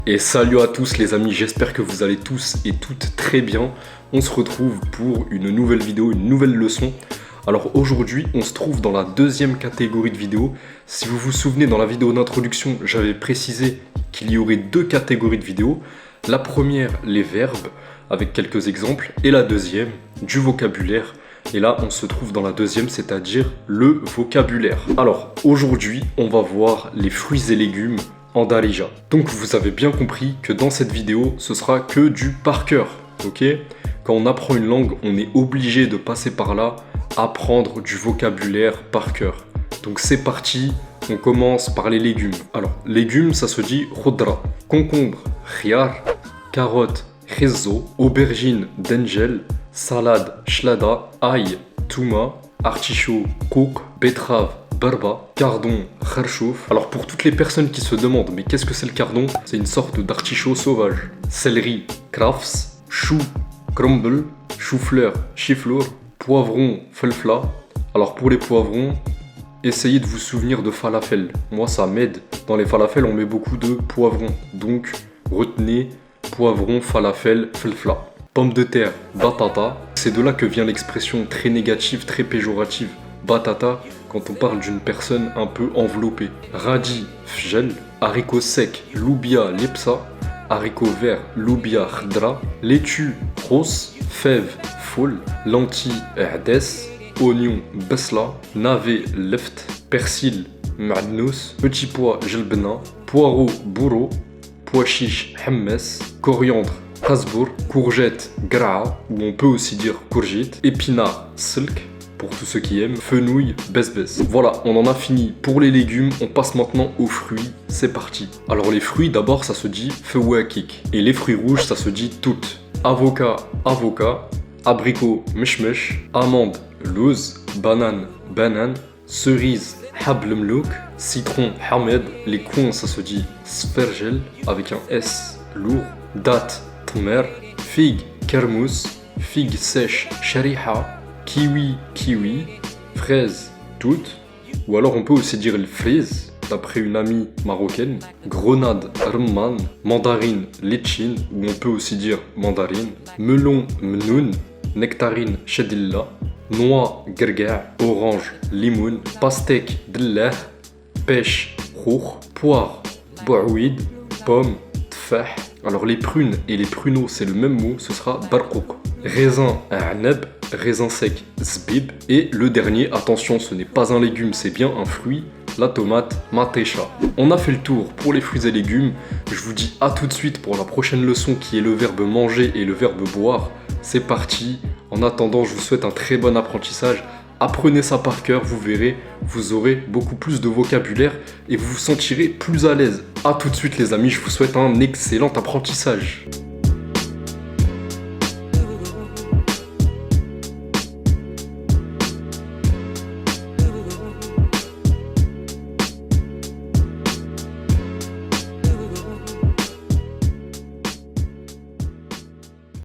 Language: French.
Et salut à tous les amis, j'espère que vous allez tous et toutes très bien. On se retrouve pour une nouvelle vidéo, une nouvelle leçon. Alors aujourd'hui, on se trouve dans la deuxième catégorie de vidéos. Si vous vous souvenez, dans la vidéo d'introduction, j'avais précisé qu'il y aurait deux catégories de vidéos. La première, les verbes, avec quelques exemples. Et la deuxième, du vocabulaire. Et là, on se trouve dans la deuxième, c'est-à-dire le vocabulaire. Alors, aujourd'hui, on va voir les fruits et légumes en Darija. Donc, vous avez bien compris que dans cette vidéo, ce sera que du par cœur, ok? Quand on apprend une langue, on est obligé de passer par là, apprendre du vocabulaire par cœur. Donc, c'est parti, on commence par les légumes. Alors, légumes, ça se dit khudra. Concombre, khiyar, carotte, rizzo, aubergine, d'engel, salade, shlada, ail, touma, artichaut, kouk, betterave, barba, cardon, kharchouf. Alors pour toutes les personnes qui se demandent mais qu'est-ce que c'est le cardon? C'est une sorte d'artichaut sauvage. Céleri, krafs, chou, crumble, chou-fleur, chiflour, poivron, felfla. Alors pour les poivrons, essayez de vous souvenir de falafel. Moi ça m'aide. Dans les falafels on met beaucoup de poivrons. Donc retenez poivron, falafel, felfla. Pomme de terre, batata. C'est de là que vient l'expression très négative, très péjorative. Batata, quand on parle d'une personne un peu enveloppée. Radis, fjel. Haricots secs, loubia, lepsa. Haricots verts, loubia, khadra. Laitue, rose. Fèves, foule. Lentilles, erdes. Oignon, besla. Navet, left. Persil, ma'adnous. Petit pois, jelbena. Poireau, bourreau. Pois chiche, hammes. Coriandre, hasbour, courgette, gra, ou on peut aussi dire courgette, épinard, silk, pour tous ceux qui aiment, fenouil, besbes. Voilà, on en a fini pour les légumes, on passe maintenant aux fruits, c'est parti. Alors les fruits, d'abord ça se dit fewakik, et les fruits rouges ça se dit tout. Avocat, avocat, abricot, mishmish, amande, louz, banane, banane, cerise, habl mlouk, citron, hamed, les cons ça se dit spergel, avec un S lourd, date, tmer, figue, kermous, figue sèche, shariha, kiwi, kiwi, fraise, toute, ou alors on peut aussi dire le fraise, d'après une amie marocaine, grenade, rumman, mandarine, litchine, ou on peut aussi dire mandarine, melon, mnoun, nectarine, shedilla, noix, gerga, orange, limoun, pastèque, dillah, pêche, roux, poire, bououid, pomme, tfah. Alors les prunes et les pruneaux, c'est le même mot, ce sera barqouk. Raisin, a'nab, raisin sec, zbib. Et le dernier, attention, ce n'est pas un légume, c'est bien un fruit, la tomate, matesha. On a fait le tour pour les fruits et légumes. Je vous dis à tout de suite pour la prochaine leçon qui est le verbe manger et le verbe boire. C'est parti. En attendant, je vous souhaite un très bon apprentissage. Apprenez ça par cœur, vous verrez, vous aurez beaucoup plus de vocabulaire et vous vous sentirez plus à l'aise. A tout de suite les amis, je vous souhaite un excellent apprentissage.